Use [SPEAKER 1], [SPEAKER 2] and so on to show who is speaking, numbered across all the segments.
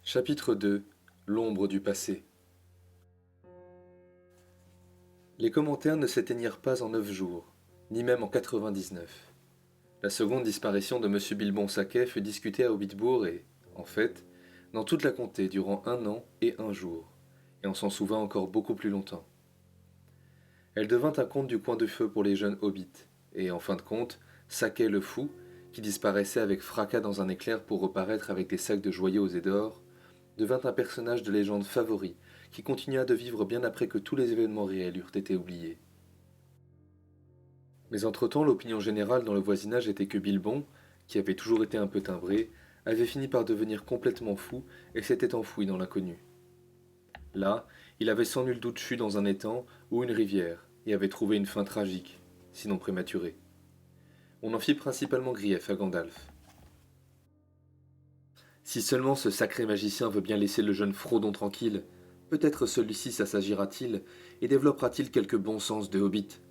[SPEAKER 1] Chapitre 2. L'ombre du passé. Les commentaires ne s'éteignirent pas en 9 jours, ni même en 99. La seconde disparition de M. Bilbon-Saquet fut discutée à Hobbitbourg et, en fait, dans toute la comté durant 1 an et 1 jour, et on s'en souvint encore beaucoup plus longtemps. Elle devint un conte du coin du feu pour les jeunes hobbits, et en fin de compte, Saquet le fou, qui disparaissait avec fracas dans un éclair pour reparaître avec des sacs de joyaux et d'or, devint un personnage de légende favori, qui continua de vivre bien après que tous les événements réels eurent été oubliés. Mais entre-temps, l'opinion générale dans le voisinage était que Bilbon, qui avait toujours été un peu timbré, avait fini par devenir complètement fou et s'était enfoui dans l'inconnu. Là, il avait sans nul doute fui dans un étang ou une rivière, et avait trouvé une fin tragique, sinon prématurée. On en fit principalement grief à Gandalf. Si seulement ce sacré magicien veut bien laisser le jeune Frodon tranquille, peut-être celui-ci s'assagira-t-il et développera-t-il quelque bon sens de hobbit,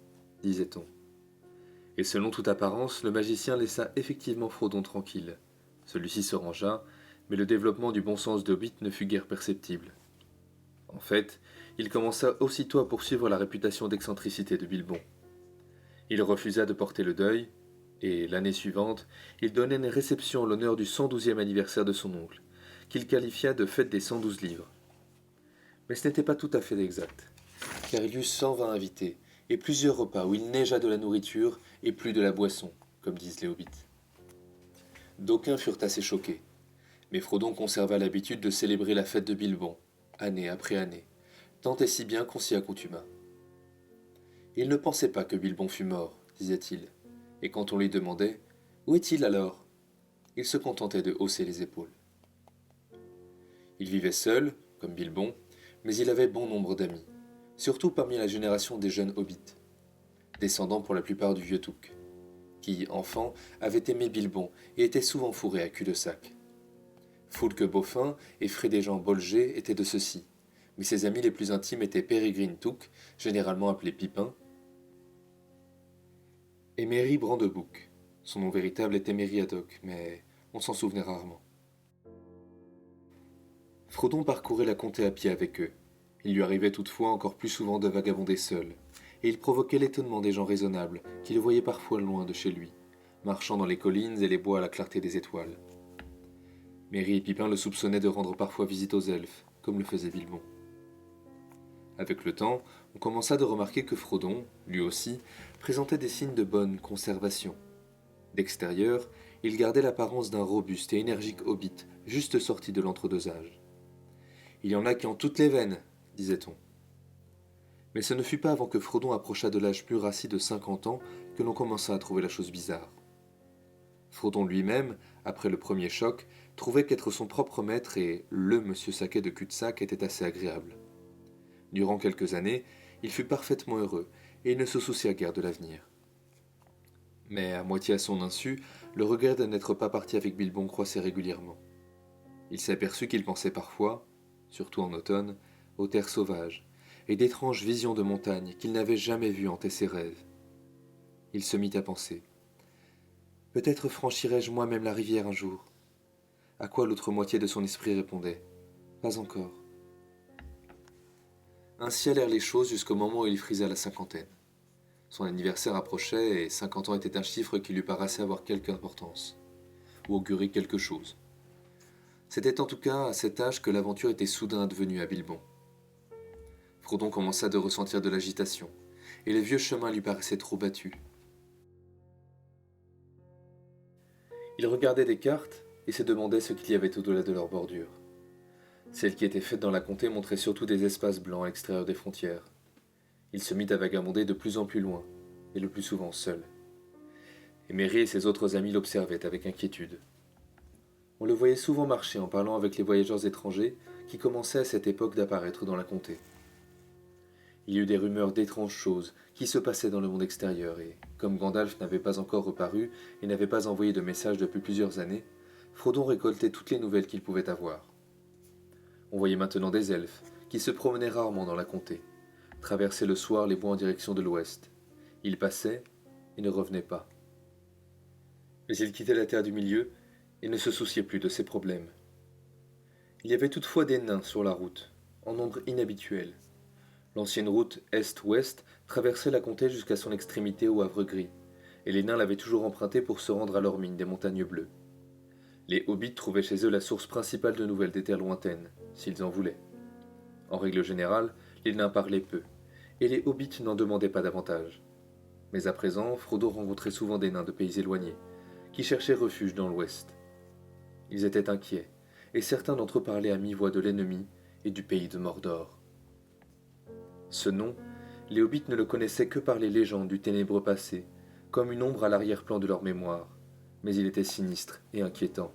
[SPEAKER 1] disait-on. Et selon toute apparence, le magicien laissa effectivement Frodon tranquille. Celui-ci se rangea, mais le développement du bon sens de hobbit ne fut guère perceptible. En fait, il commença aussitôt à poursuivre la réputation d'excentricité de Bilbon. Il refusa de porter le deuil, et l'année suivante, il donna une réception en l'honneur du 112e anniversaire de son oncle, qu'il qualifia de fête des 112 livres. Mais ce n'était pas tout à fait exact, car il y eut 120 invités, et plusieurs repas où il neigea de la nourriture et plus de la boisson, comme disent les hobbits. D'aucuns furent assez choqués, mais Frodon conserva l'habitude de célébrer la fête de Bilbon, année après année, tant et si bien qu'on s'y accoutuma. Il ne pensait pas que Bilbon fût mort, disait-il, et quand on lui demandait « Où est-il alors ?» il se contentait de hausser les épaules. Il vivait seul, comme Bilbon, mais il avait bon nombre d'amis, surtout parmi la génération des jeunes hobbits, descendants pour la plupart du vieux Touk, qui, enfant, avait aimé Bilbon et était souvent fourré à cul-de-sac. Foulque Beaufin et Frédéjean Bolger étaient de ceux-ci, mais ses amis les plus intimes étaient Pérégrine Touk, généralement appelé Pipin, et Merry Brandebouc. Son nom véritable était Merry Haddock, mais on s'en souvenait rarement. Frodon parcourait la comté à pied avec eux. Il lui arrivait toutefois encore plus souvent de vagabonder seul, et il provoquait l'étonnement des gens raisonnables, qui le voyaient parfois loin de chez lui, marchant dans les collines et les bois à la clarté des étoiles. Merry et Pipin le soupçonnaient de rendre parfois visite aux elfes, comme le faisait Bilbon. Avec le temps, on commença de remarquer que Frodon, lui aussi, présentait des signes de bonne conservation. D'extérieur, il gardait l'apparence d'un robuste et énergique hobbit, juste sorti de l'entre-deux-âges. Il y en a qui ont toutes les veines, disait-on. Mais ce ne fut pas avant que Frodon approcha de l'âge mûr assis de 50 ans que l'on commença à trouver la chose bizarre. Frodon lui-même, après le premier choc, trouvait qu'être son propre maître et le monsieur Saquet de cul-de-sac était assez agréable. Durant quelques années, il fut parfaitement heureux, et il ne se soucia guère de l'avenir. Mais, à moitié à son insu, le regret de n'être pas parti avec Bilbon croissait régulièrement. Il s'aperçut qu'il pensait parfois, surtout en automne, aux terres sauvages, et d'étranges visions de montagnes qu'il n'avait jamais vues hanter ses rêves. Il se mit à penser. Peut-être franchirai-je moi-même la rivière un jour. À quoi l'autre moitié de son esprit répondait. Pas encore. Ainsi allèrent les choses jusqu'au moment où il frisa la cinquantaine. Son anniversaire approchait et 50 ans était un chiffre qui lui paraissait avoir quelque importance, ou augurer quelque chose. C'était en tout cas à cet âge que l'aventure était soudain advenue à Bilbon. Frodon commença de ressentir de l'agitation, et les vieux chemins lui paraissaient trop battus. Il regardait des cartes et se demandait ce qu'il y avait au-delà de leurs bordures. Celles qui étaient faites dans la comté montraient surtout des espaces blancs à l'extérieur des frontières. Il se mit à vagabonder de plus en plus loin, et le plus souvent seul. Merry et ses autres amis l'observaient avec inquiétude. On le voyait souvent marcher en parlant avec les voyageurs étrangers qui commençaient à cette époque d'apparaître dans la comté. Il y eut des rumeurs d'étranges choses qui se passaient dans le monde extérieur et, comme Gandalf n'avait pas encore reparu et n'avait pas envoyé de message depuis plusieurs années, Frodon récoltait toutes les nouvelles qu'il pouvait avoir. On voyait maintenant des elfes qui se promenaient rarement dans la comté, traversaient le soir les bois en direction de l'ouest. Ils passaient et ne revenaient pas. Mais ils quittaient la terre du milieu et ne se souciaient plus de ses problèmes. Il y avait toutefois des nains sur la route, en nombre inhabituel. L'ancienne route est-ouest traversait la comté jusqu'à son extrémité au Havre-Gris, et les nains l'avaient toujours empruntée pour se rendre à leur mine des montagnes bleues. Les hobbits trouvaient chez eux la source principale de nouvelles des terres lointaines, s'ils en voulaient. En règle générale, les nains parlaient peu, et les hobbits n'en demandaient pas davantage. Mais à présent, Frodo rencontrait souvent des nains de pays éloignés, qui cherchaient refuge dans l'ouest. Ils étaient inquiets, et certains d'entre eux parlaient à mi-voix de l'ennemi et du pays de Mordor. Ce nom, les hobbits ne le connaissaient que par les légendes du ténébreux passé, comme une ombre à l'arrière-plan de leur mémoire, mais il était sinistre et inquiétant.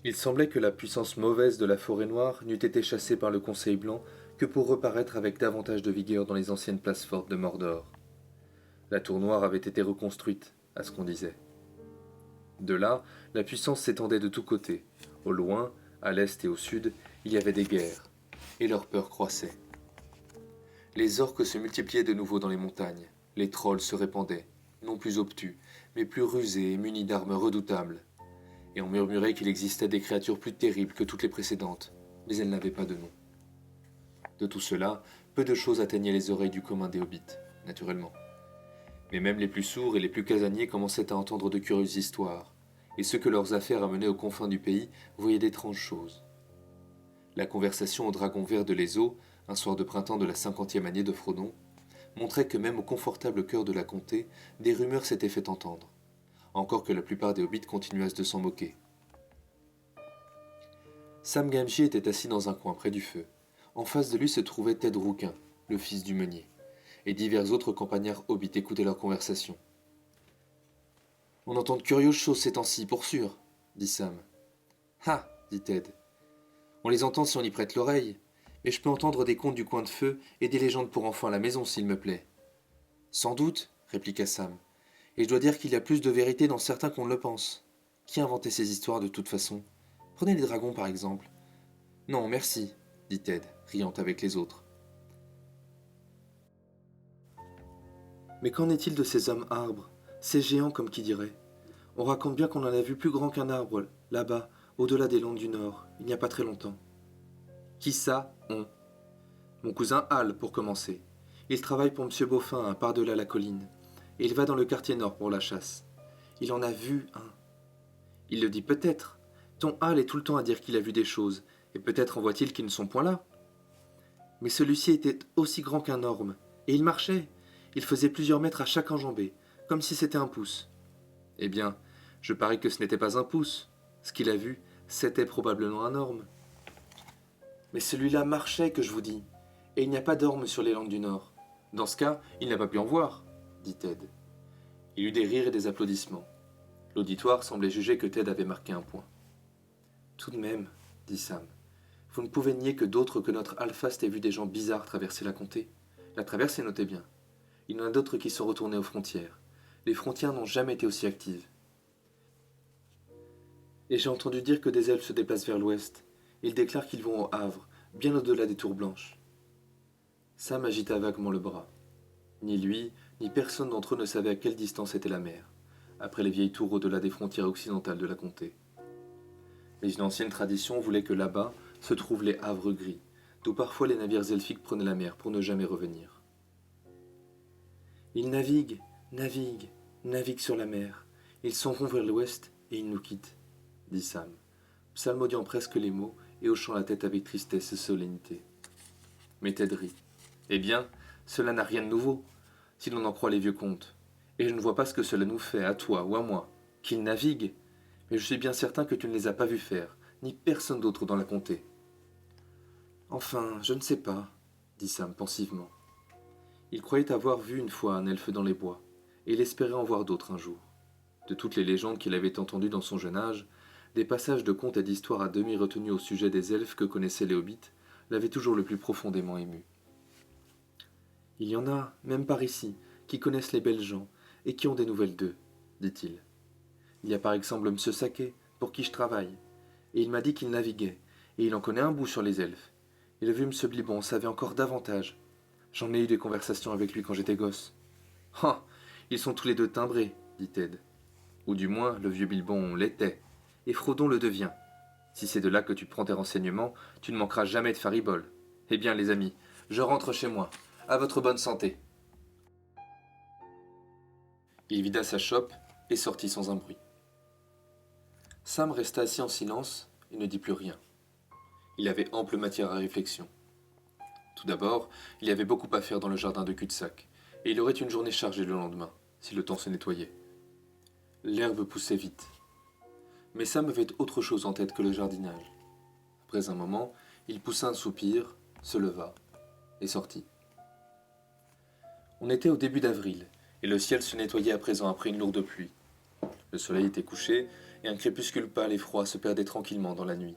[SPEAKER 1] Il semblait que la puissance mauvaise de la forêt noire n'eût été chassée par le Conseil blanc que pour reparaître avec davantage de vigueur dans les anciennes places fortes de Mordor. La tour noire avait été reconstruite, à ce qu'on disait. De là, la puissance s'étendait de tous côtés. Au loin, à l'est et au sud, il y avait des guerres, et leur peur croissait. Les orques se multipliaient de nouveau dans les montagnes, les trolls se répandaient, non plus obtus, mais plus rusés et munis d'armes redoutables. Et on murmurait qu'il existait des créatures plus terribles que toutes les précédentes, mais elles n'avaient pas de nom. De tout cela, peu de choses atteignaient les oreilles du commun des hobbits, naturellement. Mais même les plus sourds et les plus casaniers commençaient à entendre de curieuses histoires, et ceux que leurs affaires amenaient aux confins du pays voyaient d'étranges choses. La conversation au dragon vert de l'Eso, un soir de printemps de la 50e année de Frodon, montrait que même au confortable cœur de la comté, des rumeurs s'étaient fait entendre, encore que la plupart des hobbits continuassent de s'en moquer. Sam Gamgee était assis dans un coin près du feu. En face de lui se trouvait Ted Rouquin, le fils du meunier, et divers autres campagnards hobbits écoutaient leur conversation. « On entend de curieuses choses ces temps-ci, pour sûr, » dit Sam. « Ah !» dit Ted. « On les entend si on y prête l'oreille, mais je peux entendre des contes du coin de feu et des légendes pour enfants à la maison, s'il me plaît. »« Sans doute, » répliqua Sam, « et je dois dire qu'il y a plus de vérité dans certains qu'on ne le pense. Qui inventait ces histoires de toute façon ? Prenez les dragons, par exemple. »« Non, merci, » dit Ted, riant avec les autres. « Mais qu'en est-il de ces hommes arbres, ces géants comme qui dirait ? On raconte bien qu'on en a vu plus grand qu'un arbre, là-bas, au-delà des landes du Nord, il n'y a pas très longtemps. »« Qui ça, on ? Mon cousin Hal, pour commencer. Il travaille pour M. Beaufin, par-delà la colline, et il va dans le quartier nord pour la chasse. Il en a vu un. Il le dit peut-être. Ton Hal est tout le temps à dire qu'il a vu des choses, et peut-être en voit-il qui ne sont point là. Mais celui-ci était aussi grand qu'un orme, et il marchait. Il faisait plusieurs mètres à chaque enjambée, comme si c'était un pouce. Eh bien, je parie que ce n'était pas un pouce. Ce qu'il a vu, c'était probablement un orme. Mais celui-là marchait, que je vous dis, et il n'y a pas d'orme sur les landes du Nord. Dans ce cas, il n'a pas pu en voir, dit Ted. Il y eut des rires et des applaudissements. L'auditoire semblait juger que Ted avait marqué un point. Tout de même, dit Sam, vous ne pouvez nier que d'autres que notre Alphast aient vu des gens bizarres traverser la comté. La traversée, notez bien. Il y en a d'autres qui sont retournés aux frontières. Les frontières n'ont jamais été aussi actives. Et j'ai entendu dire que des elfes se déplacent vers l'ouest. Ils déclarent qu'ils vont au Havre, bien au-delà des tours blanches. Sam agita vaguement le bras. Ni lui, ni personne d'entre eux ne savait à quelle distance était la mer, après les vieilles tours au-delà des frontières occidentales de la comté. Mais une ancienne tradition voulait que là-bas se trouvent les havres gris, d'où parfois les navires elfiques prenaient la mer pour ne jamais revenir. Ils naviguent, naviguent, naviguent sur la mer. Ils s'en vont vers l'ouest et ils nous quittent, dit Sam, psalmodiant presque les mots et hochant la tête avec tristesse et solennité. Mais Ted rit. Eh bien, cela n'a rien de nouveau, si l'on en croit les vieux contes. Et je ne vois pas ce que cela nous fait, à toi ou à moi, qu'ils naviguent. Mais je suis bien certain que tu ne les as pas vus faire, ni personne d'autre dans la comté. Enfin, je ne sais pas, dit Sam pensivement. Il croyait avoir vu une fois un elfe dans les bois, et il espérait en voir d'autres un jour. De toutes les légendes qu'il avait entendues dans son jeune âge, des passages de contes et d'histoires à demi retenus au sujet des elfes que connaissaient les hobbits l'avaient toujours le plus profondément ému. Il y en a, même par ici, qui connaissent les belles gens et qui ont des nouvelles d'eux, dit-il. Il y a par exemple M. Saquet, pour qui je travaille, et il m'a dit qu'il naviguait, et il en connaît un bout sur les elfes. Et le vieux M. Blibon savait encore davantage. J'en ai eu des conversations avec lui quand j'étais gosse. Ah, ils sont tous les deux timbrés, dit Ted. Ou du moins, le vieux Bilbon l'était, et Frodon le devient. Si c'est de là que tu prends tes renseignements, tu ne manqueras jamais de faribole. Eh bien, les amis, je rentre chez moi. À votre bonne santé. Il vida sa chope et sortit sans un bruit. Sam resta assis en silence et ne dit plus rien. Il avait ample matière à réflexion. Tout d'abord, il y avait beaucoup à faire dans le jardin de cul-de-sac, et il aurait une journée chargée le lendemain, si le temps se nettoyait. L'herbe poussait vite. Mais Sam avait autre chose en tête que le jardinage. Après un moment, il poussa un soupir, se leva et sortit. On était au début d'avril, et le ciel se nettoyait à présent après une lourde pluie. Le soleil était couché, et un crépuscule pâle et froid se perdait tranquillement dans la nuit.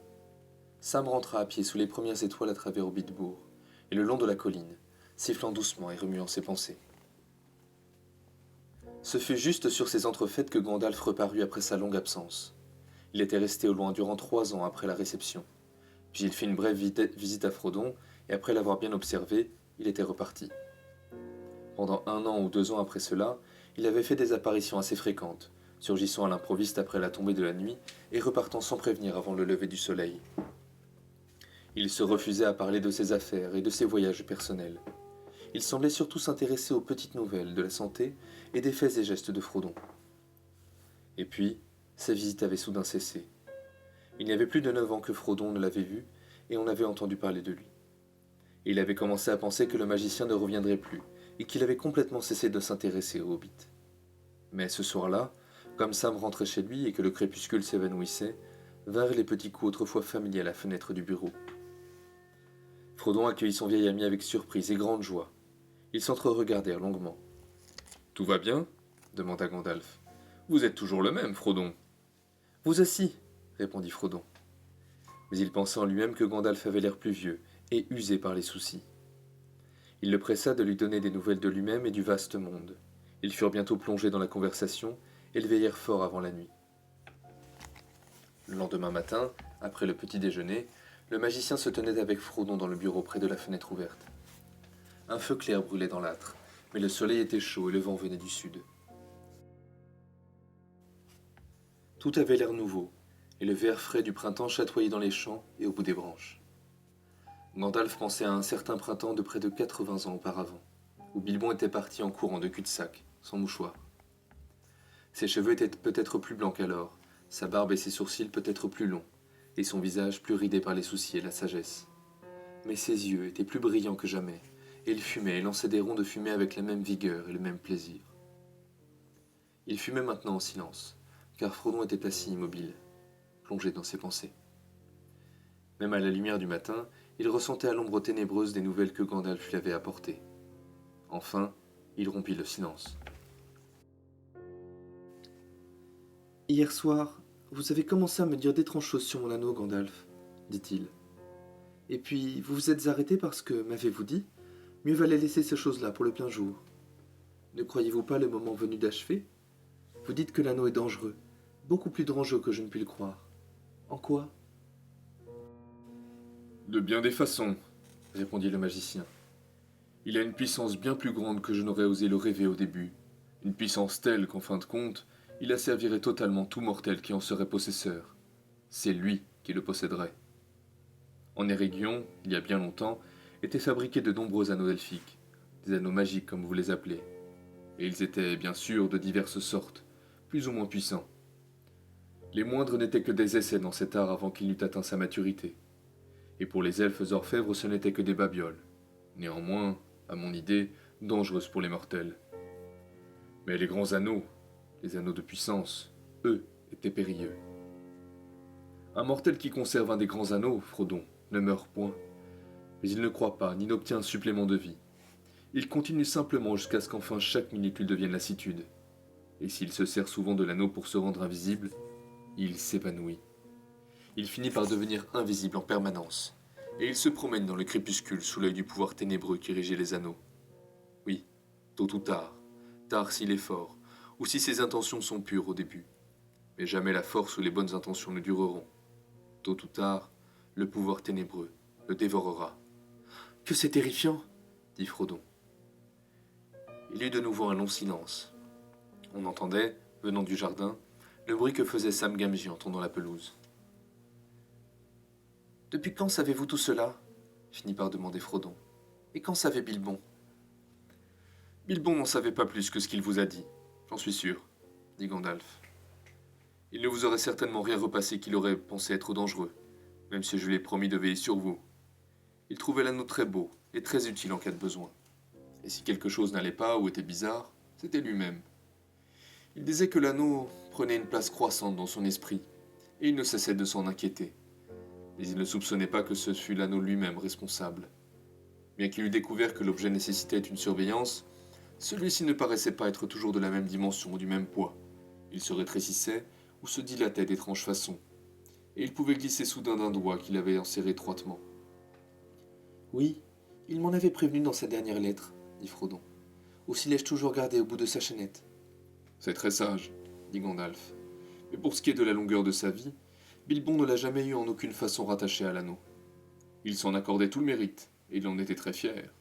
[SPEAKER 1] Sam rentra à pied sous les premières étoiles à travers Hobbitbourg, et le long de la colline, sifflant doucement et remuant ses pensées. Ce fut juste sur ces entrefaites que Gandalf reparut après sa longue absence. Il était resté au loin durant 3 ans après la réception. Puis il fit une brève visite à Frodon, et après l'avoir bien observé, il était reparti. Pendant 1 an ou 2 ans après cela, il avait fait des apparitions assez fréquentes, surgissant à l'improviste après la tombée de la nuit et repartant sans prévenir avant le lever du soleil. Il se refusait à parler de ses affaires et de ses voyages personnels. Il semblait surtout s'intéresser aux petites nouvelles de la santé et des faits et gestes de Frodon. Et puis, sa visite avait soudain cessé. Il n'y avait plus de 9 ans que Frodon ne l'avait vu, et on avait entendu parler de lui. Et il avait commencé à penser que le magicien ne reviendrait plus, et qu'il avait complètement cessé de s'intéresser aux hobbits. Mais ce soir-là, comme Sam rentrait chez lui et que le crépuscule s'évanouissait, vinrent les petits coups autrefois familiers à la fenêtre du bureau. Frodon accueillit son vieil ami avec surprise et grande joie. Ils s'entre-regardèrent longuement. « Tout va bien » demanda Gandalf. « Vous êtes toujours le même, Frodon. »« Vous aussi » répondit Frodon. Mais il pensa en lui-même que Gandalf avait l'air plus vieux et usé par les soucis. Il le pressa de lui donner des nouvelles de lui-même et du vaste monde. Ils furent bientôt plongés dans la conversation et le veillèrent fort avant la nuit. Le lendemain matin, après le petit déjeuner, le magicien se tenait avec Frodon dans le bureau près de la fenêtre ouverte. Un feu clair brûlait dans l'âtre, mais le soleil était chaud et le vent venait du sud. Tout avait l'air nouveau, et le vert frais du printemps chatoyait dans les champs et au bout des branches. Gandalf pensait à un certain printemps de près de 80 ans auparavant, où Bilbon était parti en courant de cul-de-sac, sans mouchoir. Ses cheveux étaient peut-être plus blancs qu'alors, sa barbe et ses sourcils peut-être plus longs, et son visage plus ridé par les soucis et la sagesse. Mais ses yeux étaient plus brillants que jamais, et il fumait et lançait des ronds de fumée avec la même vigueur et le même plaisir. Il fumait maintenant en silence, car Frodon était assis immobile, plongé dans ses pensées. Même à la lumière du matin, il ressentait à l'ombre ténébreuse des nouvelles que Gandalf lui avait apportées. Enfin, il rompit le silence. « Hier soir, vous avez commencé à me dire d'étranges choses sur mon anneau, Gandalf, dit-il. Et puis, vous vous êtes arrêté parce que, m'avez-vous dit, mieux valait laisser ces choses-là pour le plein jour. Ne croyez-vous pas le moment venu d'achever? Vous dites que l'anneau est dangereux, beaucoup plus dangereux que je ne puis le croire. En quoi? De bien des façons, répondit le magicien. Il a une puissance bien plus grande que je n'aurais osé le rêver au début. Une puissance telle qu'en fin de compte, il asservirait totalement tout mortel qui en serait possesseur. C'est lui qui le posséderait. En Erégion, il y a bien longtemps, étaient fabriqués de nombreux anneaux elfiques, des anneaux magiques comme vous les appelez. Et ils étaient bien sûr de diverses sortes, plus ou moins puissants. Les moindres n'étaient que des essais dans cet art avant qu'il n'eût atteint sa maturité. Et pour les elfes orfèvres, ce n'étaient que des babioles. Néanmoins, à mon idée, dangereuses pour les mortels. Mais les grands anneaux, les anneaux de puissance, eux, étaient périlleux. Un mortel qui conserve un des grands anneaux, Frodon, ne meurt point. Mais il ne croit pas, ni n'obtient un supplément de vie. Il continue simplement jusqu'à ce qu'enfin chaque minute lui devienne lassitude. Et s'il se sert souvent de l'anneau pour se rendre invisible, il s'évanouit. Il finit par devenir invisible en permanence, et il se promène dans le crépuscule sous l'œil du pouvoir ténébreux qui régit les anneaux. Oui, tôt ou tard, tard s'il est fort, ou si ses intentions sont pures au début. Mais jamais la force ou les bonnes intentions ne dureront. Tôt ou tard, le pouvoir ténébreux le dévorera. « Que c'est terrifiant !» dit Frodon. Il y eut de nouveau un long silence. On entendait, venant du jardin, Le bruit que faisait Sam Gamgee en tondant la pelouse. Depuis quand savez-vous tout cela finit par demander Frodon. Et quand savait Bilbon Bilbon n'en savait pas plus que ce qu'il vous a dit, j'en suis sûr, dit Gandalf. Il ne vous aurait certainement rien repassé qu'il aurait pensé être dangereux, même si je lui ai promis de veiller sur vous. Il trouvait l'anneau très beau et très utile en cas de besoin. Et si quelque chose n'allait pas ou était bizarre, c'était lui-même. Il disait que l'anneau prenait une place croissante dans son esprit, et il ne cessait de s'en inquiéter. Mais il ne soupçonnait pas que ce fût l'anneau lui-même responsable. Bien qu'il eût découvert que l'objet nécessitait une surveillance, celui-ci ne paraissait pas être toujours de la même dimension ou du même poids. Il se rétrécissait ou se dilatait d'étranges façons, et il pouvait glisser soudain d'un doigt qu'il avait enserré étroitement. Oui, il m'en avait prévenu dans sa dernière lettre, dit Frodon. Aussi l'ai-je toujours gardé au bout de sa chaînette. C'est très sage, dit Gandalf. Mais pour ce qui est de la longueur de sa vie, Bilbon ne l'a jamais eu en aucune façon rattaché à l'anneau. Il s'en accordait tout le mérite, et il en était très fier.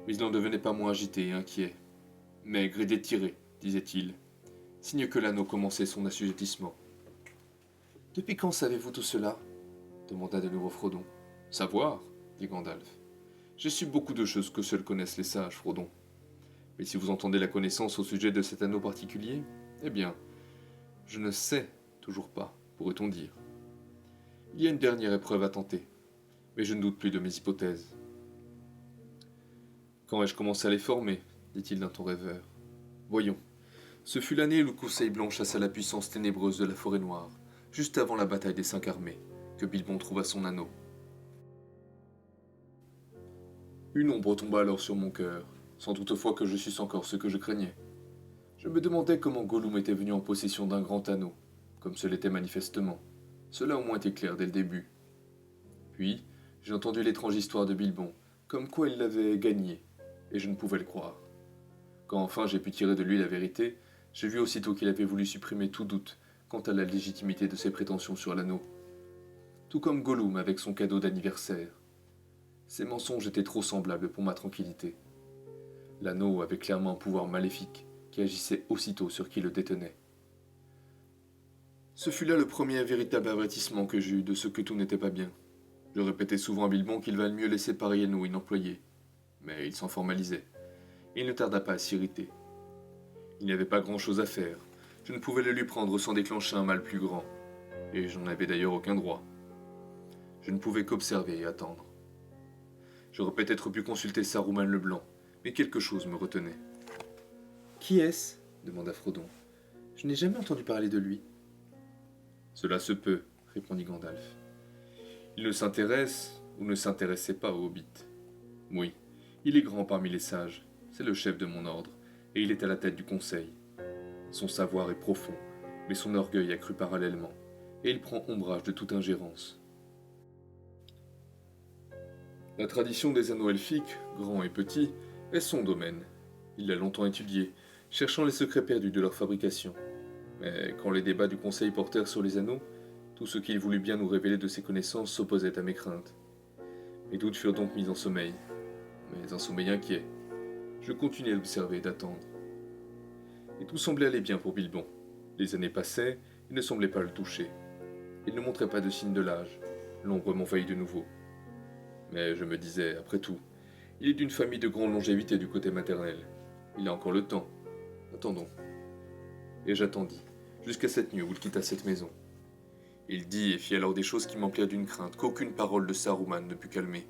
[SPEAKER 1] Mais il n'en devenait pas moins agité et inquiet. Maigre et détiré, disait-il, signe que l'anneau commençait son assujettissement. Depuis quand savez-vous tout cela demanda de nouveau Frodon. Savoir, dit Gandalf. J'ai su beaucoup de choses que seuls connaissent les sages, Frodon. Mais si vous entendez la connaissance au sujet de cet anneau particulier, eh bien, je ne sais toujours pas, pourrait-on dire. Il y a une dernière épreuve à tenter, mais je ne doute plus de mes hypothèses. Quand ai-je commencé à les former dit-il d'un ton rêveur. Voyons. Ce fut l'année où le Conseil Blanc chassa la puissance ténébreuse de la forêt noire, juste avant la bataille des 5 armées, que Bilbon trouva son anneau. Une ombre tomba alors sur mon cœur, sans toutefois que je susse encore ce que je craignais. Je me demandais comment Gollum était venu en possession d'un grand anneau, comme ce l'était manifestement. Cela au moins était clair dès le début. Puis, j'ai entendu l'étrange histoire de Bilbon, comme quoi il l'avait gagné, et je ne pouvais le croire. Quand enfin j'ai pu tirer de lui la vérité, j'ai vu aussitôt qu'il avait voulu supprimer tout doute quant à la légitimité de ses prétentions sur l'anneau. Tout comme Gollum avec son cadeau d'anniversaire. Ces mensonges étaient trop semblables pour ma tranquillité. L'anneau avait clairement un pouvoir maléfique qui agissait aussitôt sur qui le détenait. Ce fut là le premier véritable avertissement que j'eus de ce que tout n'était pas bien. Je répétais souvent à Bilbon qu'il valait mieux laisser pareil anneau inemployé, mais il s'en formalisait. Il ne tarda pas à s'irriter. Il n'y avait pas grand-chose à faire. Je ne pouvais le lui prendre sans déclencher un mal plus grand, et je n'en avais d'ailleurs aucun droit. Je ne pouvais qu'observer et attendre. J'aurais peut-être pu consulter Saruman le Blanc, mais quelque chose me retenait. Qui est-ce demanda Frodon. Je n'ai jamais entendu parler de lui. Cela se peut, répondit Gandalf. Il ne s'intéresse ou ne s'intéressait pas au Hobbit. Oui, il est grand parmi les sages, c'est le chef de mon ordre, et il est à la tête du conseil. Son savoir est profond, mais son orgueil accru parallèlement, et il prend ombrage de toute ingérence. La tradition des anneaux elfiques, grands et petits, est son domaine. Il l'a longtemps étudié, cherchant les secrets perdus de leur fabrication. Mais quand les débats du conseil portèrent sur les anneaux, tout ce qu'il voulut bien nous révéler de ses connaissances s'opposait à mes craintes. Mes doutes furent donc mis en sommeil, mais un sommeil inquiet. Je continuai d'observer et d'attendre. Et tout semblait aller bien pour Bilbon. Les années passaient, il ne semblait pas le toucher. Il ne montrait pas de signe de l'âge. L'ombre m'envahit de nouveau. Mais je me disais, après tout, il est d'une famille de grande longévité du côté maternel. Il a encore le temps. Attendons. Et j'attendis, jusqu'à cette nuit où il quitta cette maison. Il dit et fit alors des choses qui m'emplirent d'une crainte qu'aucune parole de Saruman ne put calmer.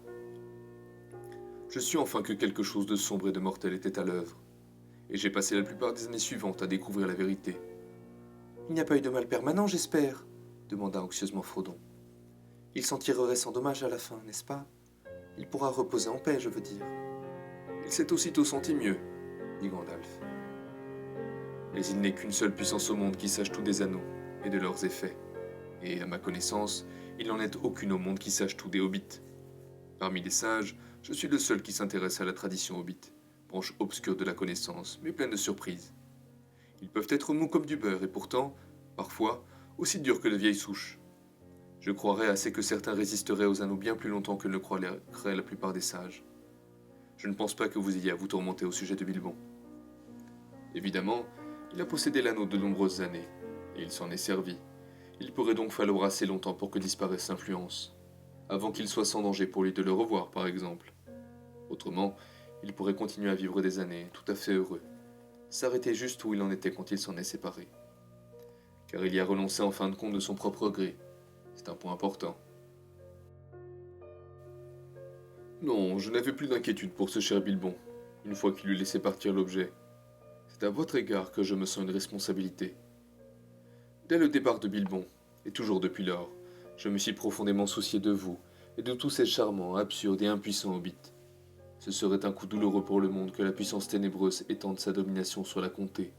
[SPEAKER 1] Je sus enfin que quelque chose de sombre et de mortel était à l'œuvre, et j'ai passé la plupart des années suivantes à découvrir la vérité. Il n'y a pas eu de mal permanent, j'espère demanda anxieusement Frodon. Il s'en tirerait sans dommage à la fin, n'est-ce pas? Il pourra reposer en paix, je veux dire. Il s'est aussitôt senti mieux, dit Gandalf. Mais il n'est qu'une seule puissance au monde qui sache tout des anneaux et de leurs effets. Et à ma connaissance, il n'en est aucune au monde qui sache tout des hobbits. Parmi les sages, je suis le seul qui s'intéresse à la tradition hobbit, branche obscure de la connaissance, mais pleine de surprises. Ils peuvent être mous comme du beurre et pourtant, parfois, aussi durs que de vieilles souches. Je croirais assez que certains résisteraient aux anneaux bien plus longtemps que ne le croiraient la plupart des sages. Je ne pense pas que vous ayez à vous tourmenter au sujet de Bilbon. Évidemment, il a possédé l'anneau de nombreuses années, Et il s'en est servi. Il pourrait donc falloir assez longtemps pour que disparaisse l'influence, avant qu'il soit sans danger pour lui de le revoir, par exemple. Autrement, il pourrait continuer à vivre des années tout à fait heureux, s'arrêter juste où il en était quand il s'en est séparé. Car il y a renoncé en fin de compte de son propre gré. C'est un point important. Non, je n'avais plus d'inquiétude pour ce cher Bilbon, une fois qu'il eut laissé partir l'objet. C'est à votre égard que je me sens une responsabilité. Dès le départ de Bilbon, et toujours depuis lors, je me suis profondément soucié de vous et de tous ces charmants, absurdes et impuissants hobbits. Ce serait un coup douloureux pour le monde que la puissance ténébreuse étende sa domination sur la comté.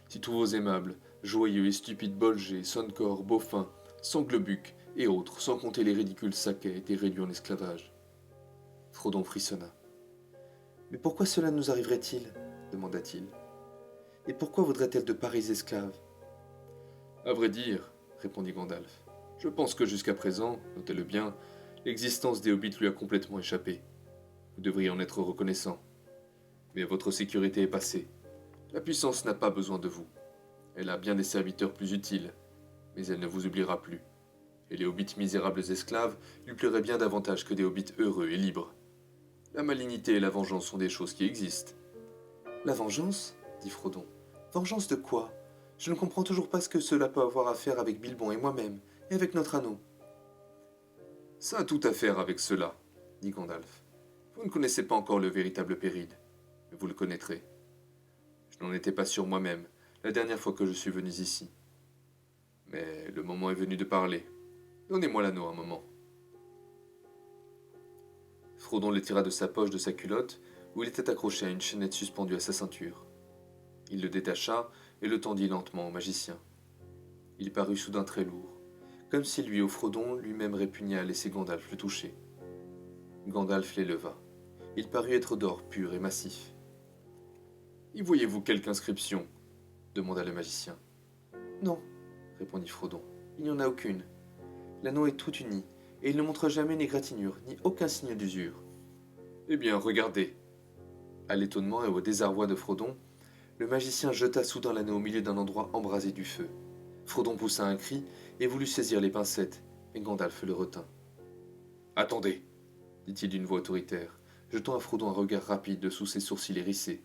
[SPEAKER 1] Si tous vos aimables, joyeux et stupides Bolger, Soncor, Beaufin, Sanglebuc et autres, sans compter les ridicules Saquets, étaient réduits en esclavage. Frodon frissonna. « Mais pourquoi cela nous arriverait-il » demanda-t-il. « Et pourquoi vaudrait-elle de pareils esclaves ?» À vrai dire, répondit Gandalf, je pense que jusqu'à présent, notez-le bien, l'existence des hobbits lui a complètement échappé. Vous devriez en être reconnaissant. Mais votre sécurité est passée. La puissance n'a pas besoin de vous. Elle a bien des serviteurs plus utiles, mais elle ne vous oubliera plus. Et les hobbits misérables esclaves lui plairaient bien davantage que des hobbits heureux et libres. La malignité et la vengeance sont des choses qui existent. La vengeance ? Dit Frodon. Vengeance de quoi ? Je ne comprends toujours pas ce que cela peut avoir à faire avec Bilbon et moi-même, et avec notre anneau. Ça a tout à faire avec cela, dit Gandalf. Vous ne connaissez pas encore le véritable péril, mais vous le connaîtrez. Je n'en étais pas sûr moi-même, la dernière fois que je suis venu ici. Mais le moment est venu de parler. Donnez-moi l'anneau un moment. Frodon le tira de sa poche de sa culotte, où il était accroché à une chaînette suspendue à sa ceinture. Il le détacha et le tendit lentement au magicien. Il parut soudain très lourd, comme si lui, au Frodon, lui-même répugnait à laisser Gandalf le toucher. Gandalf l'éleva. Il parut être d'or pur et massif. « Y voyez-vous quelque inscription » demanda le magicien. « Non, » répondit Frodon, « il n'y en a aucune. L'anneau est tout uni, et il ne montre jamais ni égratignure, ni aucun signe d'usure. »« Eh bien, regardez !» À l'étonnement et au désarroi de Frodon, le magicien jeta soudain l'anneau au milieu d'un endroit embrasé du feu. Frodon poussa un cri et voulut saisir les pincettes, mais Gandalf le retint. « Attendez !» dit-il d'une voix autoritaire, jetant à Frodon un regard rapide de sous ses sourcils hérissés.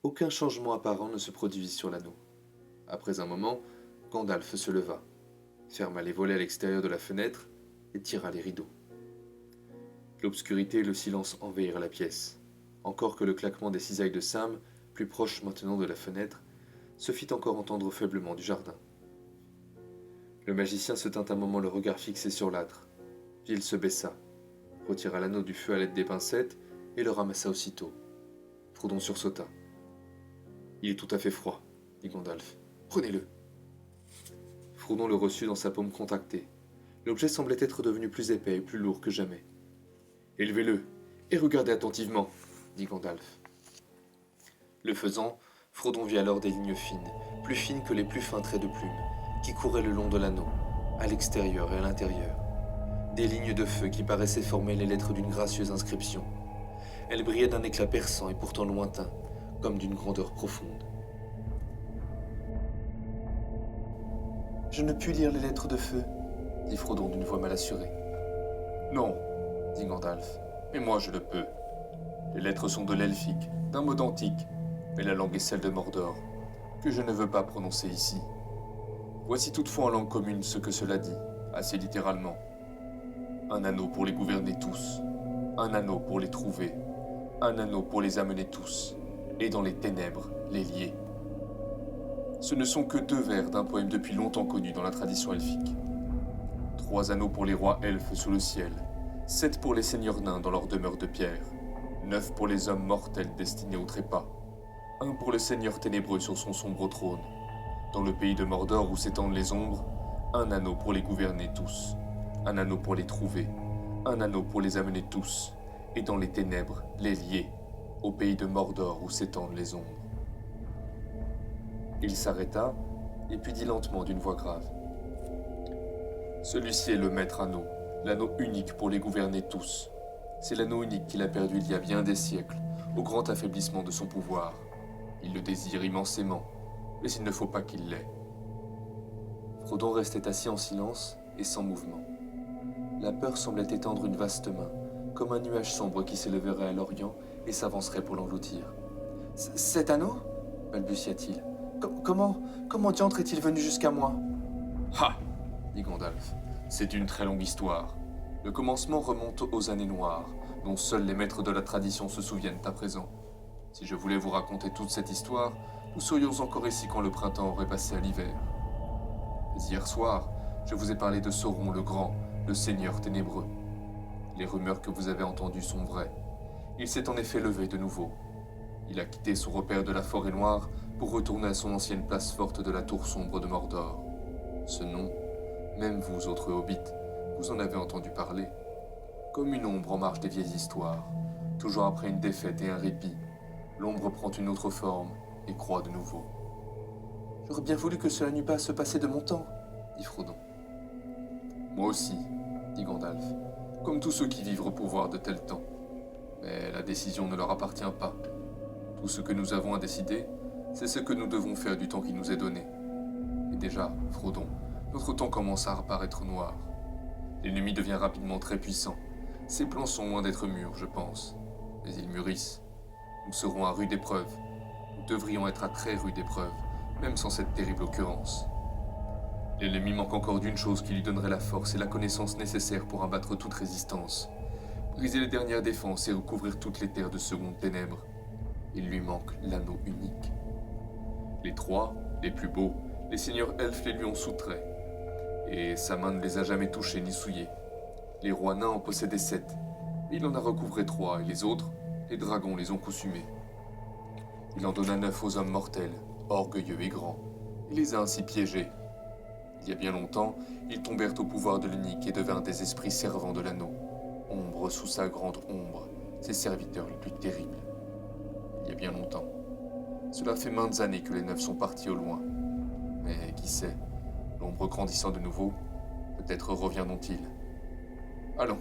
[SPEAKER 1] Aucun changement apparent ne se produisit sur l'anneau. Après un moment, Gandalf se leva, ferma les volets à l'extérieur de la fenêtre et tira les rideaux. L'obscurité et le silence envahirent la pièce, encore que le claquement des cisailles de Sam, plus proche maintenant de la fenêtre, se fit encore entendre faiblement du jardin. Le magicien se tint un moment le regard fixé sur l'âtre, puis il se baissa, retira l'anneau du feu à l'aide des pincettes et le ramassa aussitôt. Frodon sursauta. « Il est tout à fait froid, » dit Gandalf. « Prenez-le. » Frodon le reçut dans sa paume contractée. L'objet semblait être devenu plus épais et plus lourd que jamais. « Élevez-le et regardez attentivement, » dit Gandalf. Le faisant, Frodon vit alors des lignes fines, plus fines que les plus fins traits de plume, qui couraient le long de l'anneau, à l'extérieur et à l'intérieur. Des lignes de feu qui paraissaient former les lettres d'une gracieuse inscription. Elles brillaient d'un éclat perçant et pourtant lointain, comme d'une grandeur profonde. « Je ne puis lire les lettres de feu, » dit Frodon d'une voix mal assurée. « Non, » dit Gandalf, « mais moi je le peux. Les lettres sont de l'elfique, d'un mode antique, mais la langue est celle de Mordor, que je ne veux pas prononcer ici. Voici toutefois en langue commune ce que cela dit, assez littéralement. Un anneau pour les gouverner tous, un anneau pour les trouver, un anneau pour les amener tous, et dans les ténèbres les lier. Ce ne sont que 2 vers d'un poème depuis longtemps connu dans la tradition elfique. 3 anneaux pour les rois elfes sous le ciel, 7 pour les seigneurs nains dans leur demeure de pierre, 9 pour les hommes mortels destinés au trépas, 1 pour le seigneur ténébreux sur son sombre trône. Dans le pays de Mordor où s'étendent les ombres, un anneau pour les gouverner tous, un anneau pour les trouver, un anneau pour les amener tous, et dans les ténèbres les lier, au pays de Mordor où s'étendent les ombres. Il s'arrêta, et puis dit lentement d'une voix grave. Celui-ci est le maître anneau, l'anneau unique pour les gouverner tous. C'est l'anneau unique qu'il a perdu il y a bien des siècles, au grand affaiblissement de son pouvoir. Il le désire immensément, mais il ne faut pas qu'il l'ait. Frodon restait assis en silence et sans mouvement. La peur semblait étendre une vaste main, comme un nuage sombre qui s'élèverait à l'orient et s'avancerait pour l'engloutir. « Cet anneau » balbutia-t-il. « Comment diantre est-il venu jusqu'à moi ?» « Ha !» dit Gandalf. « C'est une très longue histoire. Le commencement remonte aux années noires, dont seuls les maîtres de la tradition se souviennent à présent. Si je voulais vous raconter toute cette histoire, nous serions encore ici quand le printemps aurait passé à l'hiver. Mais hier soir, je vous ai parlé de Sauron le Grand, le Seigneur ténébreux. Les rumeurs que vous avez entendues sont vraies. Il s'est en effet levé de nouveau. Il a quitté son repère de la Forêt Noire pour retourner à son ancienne place forte de la Tour Sombre de Mordor. Ce nom, même vous autres hobbits, vous en avez entendu parler. Comme une ombre en marge des vieilles histoires, toujours après une défaite et un répit, l'ombre prend une autre forme et croît de nouveau. « J'aurais bien voulu que cela n'eût pas à se passer de mon temps, » dit Frodon. « Moi aussi, » dit Gandalf, « comme tous ceux qui vivent pour voir de tels temps. Mais la décision ne leur appartient pas. Tout ce que nous avons à décider, c'est ce que nous devons faire du temps qui nous est donné. Et déjà, Frodon, notre temps commence à apparaître noir. L'ennemi devient rapidement très puissant. Ses plans sont loin d'être mûrs, je pense. Mais ils mûrissent. Nous serons à rude épreuve. Nous devrions être à très rude épreuve, même sans cette terrible occurrence. L'ennemi manque encore d'une chose qui lui donnerait la force et la connaissance nécessaires pour abattre toute résistance. Briser les dernières défenses et recouvrir toutes les terres de secondes ténèbres. Il lui manque l'anneau unique. Les trois, les plus beaux, les seigneurs elfes les lui ont soustraits. Et sa main ne les a jamais touchés ni souillés. Les rois nains en possédaient 7. Il en a recouvré 3 et les autres, les dragons les ont consumés. Il en donna 9 aux hommes mortels, orgueilleux et grands. Il les a ainsi piégés. Il y a bien longtemps, ils tombèrent au pouvoir de l'unique et devinrent des esprits servants de l'anneau. Ombre sous sa grande ombre, ses serviteurs les plus terribles. Il y a bien longtemps. Cela fait maintes années que les 9 sont partis au loin. Mais qui sait, l'ombre grandissant de nouveau, peut-être reviendront-ils. Allons,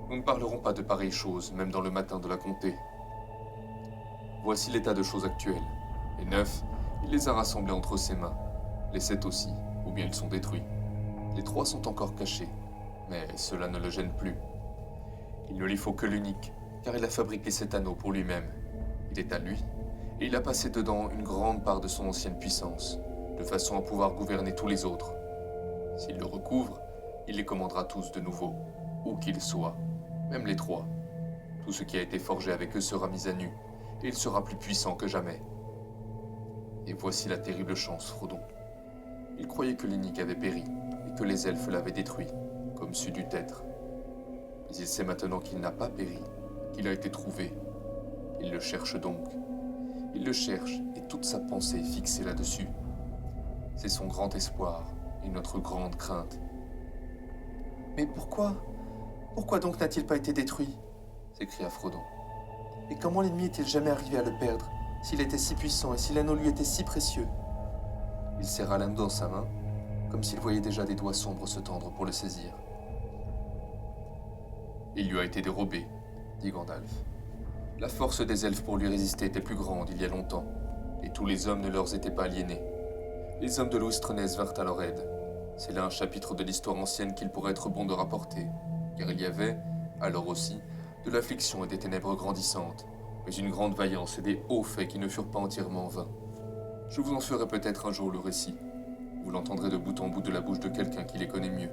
[SPEAKER 1] nous ne parlerons pas de pareilles choses, même dans le matin de la comté. Voici l'état de choses actuel. Les 9, il les a rassemblés entre ses mains. Les 7 aussi, ou bien ils sont détruits. Les 3 sont encore cachés, mais cela ne le gêne plus. Il ne lui faut que l'unique, car il a fabriqué cet anneau pour lui-même. Il est à lui, et il a passé dedans une grande part de son ancienne puissance, de façon à pouvoir gouverner tous les autres. S'il le recouvre, il les commandera tous de nouveau, où qu'ils soient, même les 3. Tout ce qui a été forgé avec eux sera mis à nu, et il sera plus puissant que jamais. Et voici la terrible chance, Frodon. Il croyait que l'unique avait péri, et que les elfes l'avaient détruit, comme c'eût dû être. Mais il sait maintenant qu'il n'a pas péri, qu'il a été trouvé. Il le cherche donc. Il le cherche, et toute sa pensée est fixée là-dessus. C'est son grand espoir, et notre grande crainte. Mais pourquoi donc n'a-t-il pas été détruit s'écria Frodon. Et comment l'ennemi est-il jamais arrivé à le perdre, s'il était si puissant et si l'anneau lui était si précieux? Il serra l'anneau dans sa main, comme s'il voyait déjà des doigts sombres se tendre pour le saisir. Il lui a été dérobé, dit Gandalf. La force des elfes pour lui résister était plus grande il y a longtemps, et tous les hommes ne leur étaient pas aliénés. Les hommes de Lostrenez vinrent à leur aide. C'est là un chapitre de l'histoire ancienne qu'il pourrait être bon de rapporter, car il y avait, alors aussi, de l'affliction et des ténèbres grandissantes, mais une grande vaillance et des hauts faits qui ne furent pas entièrement vains. Je vous en ferai peut-être un jour le récit. Vous l'entendrez de bout en bout de la bouche de quelqu'un qui les connaît mieux.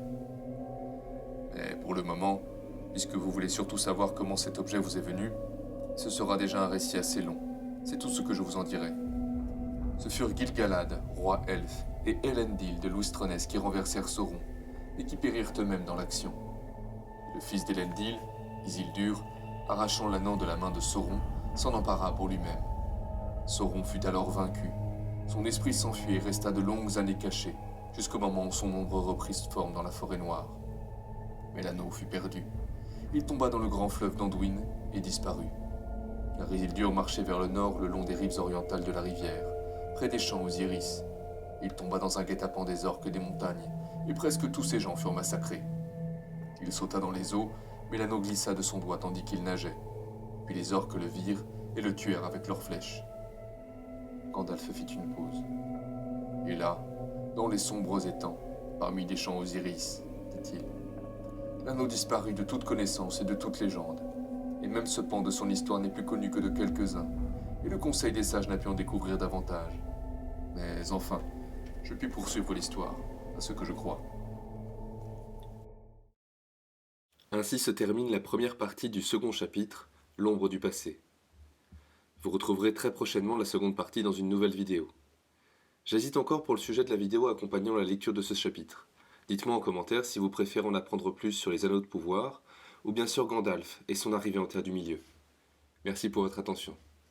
[SPEAKER 1] Mais pour le moment, puisque vous voulez surtout savoir comment cet objet vous est venu, ce sera déjà un récit assez long. C'est tout ce que je vous en dirai. Ce furent Gil-galad, roi elfe, et Elendil de Lostrenez qui renversèrent Sauron, et qui périrent eux-mêmes dans l'action. Le fils d'Elendil, Isildur, arrachant l'anneau de la main de Sauron, s'en empara pour lui-même. Sauron fut alors vaincu. Son esprit s'enfuit et resta de longues années caché, jusqu'au moment où son ombre reprit forme dans la forêt noire. Mais l'anneau fut perdu. Il tomba dans le grand fleuve d'Anduin et disparut. Car Isildur marchait vers le nord le long des rives orientales de la rivière, près des champs aux iris. Il tomba dans un guet-apens des orques des montagnes, et presque tous ses gens furent massacrés. Il sauta dans les eaux, mais l'anneau glissa de son doigt tandis qu'il nageait. Puis les orques le virent et le tuèrent avec leurs flèches.
[SPEAKER 2] Gandalf fit une pause. Et là, dans les sombres étangs, parmi les champs Osiris, dit-il, l'anneau disparut de toute connaissance et de toute légende. Et même ce pan de son histoire n'est plus connu que de quelques-uns, et le Conseil des Sages n'a pu en découvrir davantage. Mais enfin, je puis poursuivre l'histoire, à ce que je crois.
[SPEAKER 1] Ainsi se termine la première partie du second chapitre, L'ombre du passé. Vous retrouverez très prochainement la seconde partie dans une nouvelle vidéo. J'hésite encore pour le sujet de la vidéo accompagnant la lecture de ce chapitre. Dites-moi en commentaire si vous préférez en apprendre plus sur les anneaux de pouvoir, ou bien sur Gandalf et son arrivée en Terre du Milieu. Merci pour votre attention.